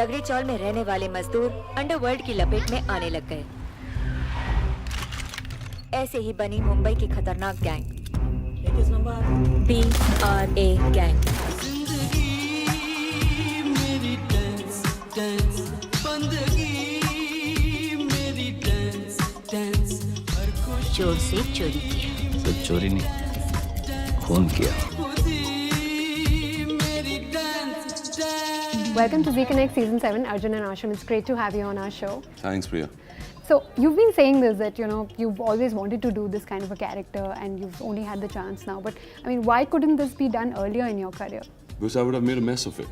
दगड़ी चौल में रहने वाले मजदूर अंडरवर्ल्ड की लपेट में आने लग गए। ऐसे ही बनी मुंबई की खतरनाक गैंग BRA गैंग। चोर से चोरी किया। सिर्फ चोरी नहीं, खून किया। Welcome to Z Connect Season 7, Arjun and Ashim. It's great to have you on our show. Thanks, Priya. So, you've been saying this, that, you've always wanted to do this kind of a character and you've only had the chance now. But, I mean, why couldn't this be done earlier in your career? Because I would have made a mess of it.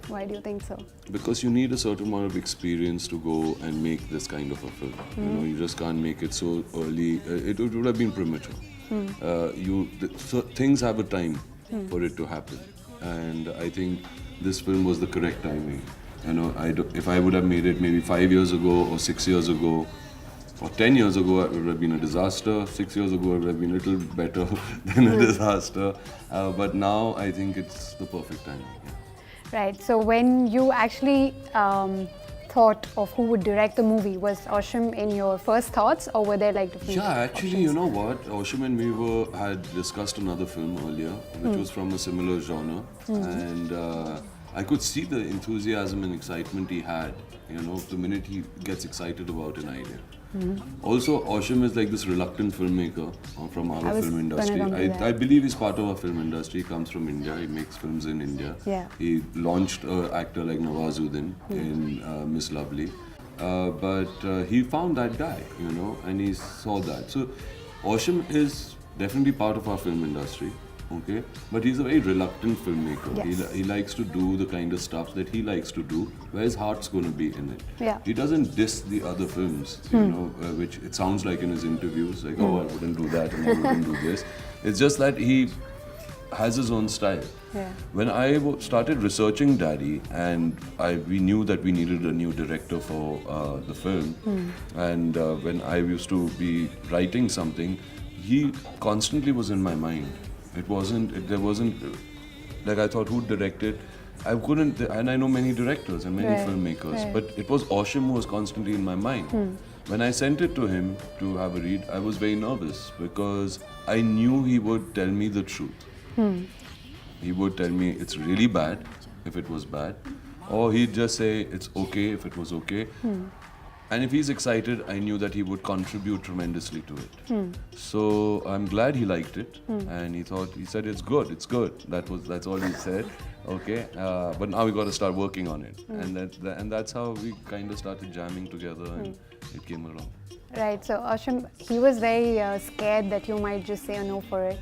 Why do you think so? Because you need a certain amount of experience to go and make this kind of a film. You just can't make it so early. It would have been premature. So things have a time for it to happen. And I think this film was the correct timing. If I would have made it maybe 5 years ago or 6 years ago or 10 years ago, it would have been a disaster. 6 years ago, it would have been a little better than a disaster. But now I think it's the perfect time. Yeah. Right. So, when you actually thought of who would direct the movie, was Ashim in your first thoughts, or were there like different actually, options? you know what? Ashim and me had discussed another film earlier, which was from a similar genre, and I could see the enthusiasm and excitement he had. The minute he gets excited about an idea. Also, Ashim is like this reluctant filmmaker from our film industry. I believe he's part of our film industry. He comes from India. He makes films in India. Yeah. He launched an actor like Nawazuddin in Miss Lovely. But he found that guy, and he saw that. So, Ashim is definitely part of our film industry. Okay, but he's a very reluctant filmmaker. Yes. He likes to do the kind of stuff that he likes to do, where his heart's going to be in it. Yeah. He doesn't diss the other films, which it sounds like in his interviews, like, oh, I wouldn't do that and I wouldn't do this. It's just that he has his own style. Yeah. When I started researching Daddy, and we knew that we needed a new director for the film, and when I used to be writing something, he constantly was in my mind. There wasn't, like I thought, who'd direct it? I couldn't, and I know many directors and many filmmakers, but it was Ashim who was constantly in my mind. When I sent it to him to have a read, I was very nervous because I knew he would tell me the truth. He would tell me it's really bad if it was bad, or he'd just say it's okay if it was okay. And if he's excited, I knew that he would contribute tremendously to it. So I'm glad he liked it, and he said it's good. That's all he said. Okay, but now we got to start working on it, and that's how we kind of started jamming together, and it came along. Right. So, Ashim, he was very scared that you might just say a no for it.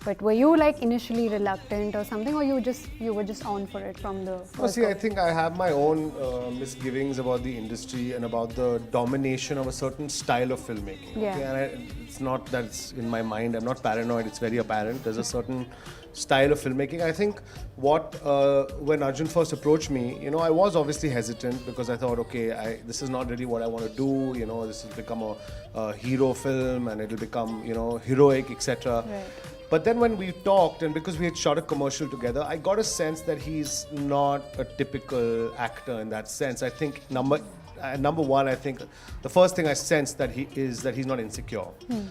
But were you like initially reluctant or something, or you were just on for it from the first I think I have my own misgivings about the industry and about the domination of a certain style of filmmaking. Yeah. Okay? And it's not that it's in my mind. I'm not paranoid. It's very apparent. There's a certain style of filmmaking. I think when Arjun first approached me, I was obviously hesitant because I thought, okay, this is not really what I want to do. This has become a hero film, and it'll become heroic, etc. Right. But then when we talked, and because we had shot a commercial together, I got a sense that he's not a typical actor in that sense. I think number one, I think the first thing I sense that he's not insecure.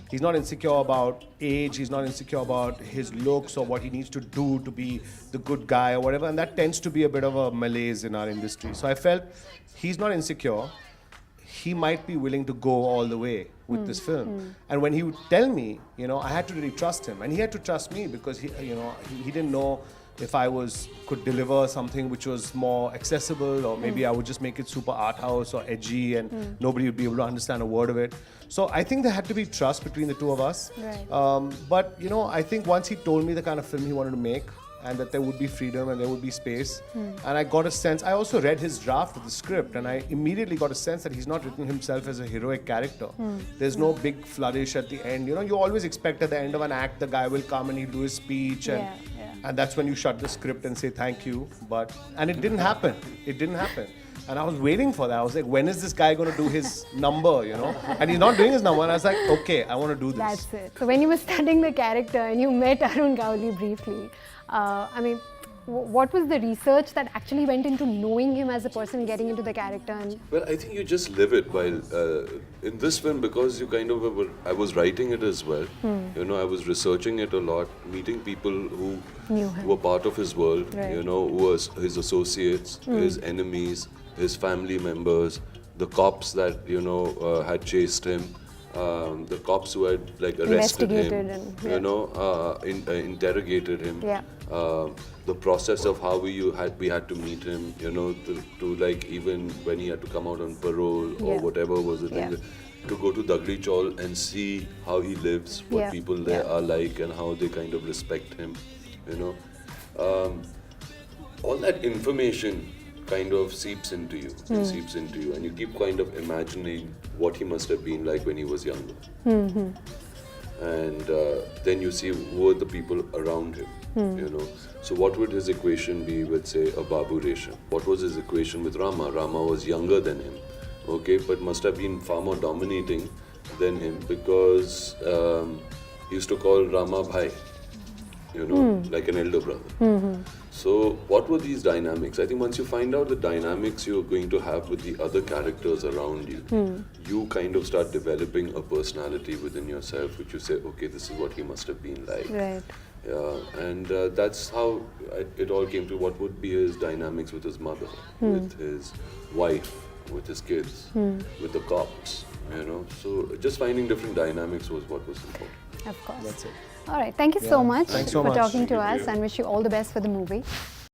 He's not insecure about age. He's not insecure about his looks or what he needs to do to be the good guy or whatever. And that tends to be a bit of a malaise in our industry. So I felt he's not insecure. He might be willing to go all the way with this film. And when he would tell me, I had to really trust him, and he had to trust me because he didn't know if I could deliver something which was more accessible, or maybe I would just make it super art house or edgy, and nobody would be able to understand a word of it. So I think there had to be trust between the two of us. Right. But I think once he told me the kind of film he wanted to make, and that there would be freedom and there would be space. And I got a sense, I also read his draft of the script, and I immediately got a sense that he's not written himself as a heroic character. There's no big flourish at the end. You always expect at the end of an act, the guy will come and he'll do his speech, and that's when you shut the script and say thank you. And it didn't happen. And I was waiting for that. I was like, when is this guy going to do his number, And he's not doing his number. And I was like, okay, I want to do this. That's it. So when you were studying the character and you met Arun briefly, what was the research that actually went into knowing him as a person, getting into the character? And Well, I think you just live it while in this film, because you kind of I was writing it as well. You know, I was researching it a lot, meeting people who Knew him. were part of his world. Right. You know, who was his associates, his enemies, his family members, the cops that had chased him. The cops who had like arrested him, Investigated and, yeah. you know, interrogated him. Yeah. The process of how we had to meet him, you know, to like even when he had to come out on parole or Yeah. whatever was the thing, Yeah. to go to Dagli Chaul and see how he lives, what Yeah. people there Yeah. are like, and how they kind of respect him, you know. All that information kind of seeps into you and seeps into you, and you keep kind of imagining what he must have been like when he was younger. And then you see who are the people around him, you know. So what would his equation be with, say, a Babu Resham? What was his equation with Rama? Rama was younger than him, okay, but must have been far more dominating than him, because he used to call Rama Bhai, you know, like an elder brother. So what were these dynamics? I think once you find out the dynamics you're going to have with the other characters around you, you kind of start developing a personality within yourself, which you say, okay, this is what he must have been like. Right. Yeah, and that's how it all came to what would be his dynamics with his mother, with his wife, with his kids, with the cops, you know. So just finding different dynamics was what was important. Of course. That's it. All right. Thank you so much Thanks so for much. talking to Thank us, you. and wish you all the best for the movie.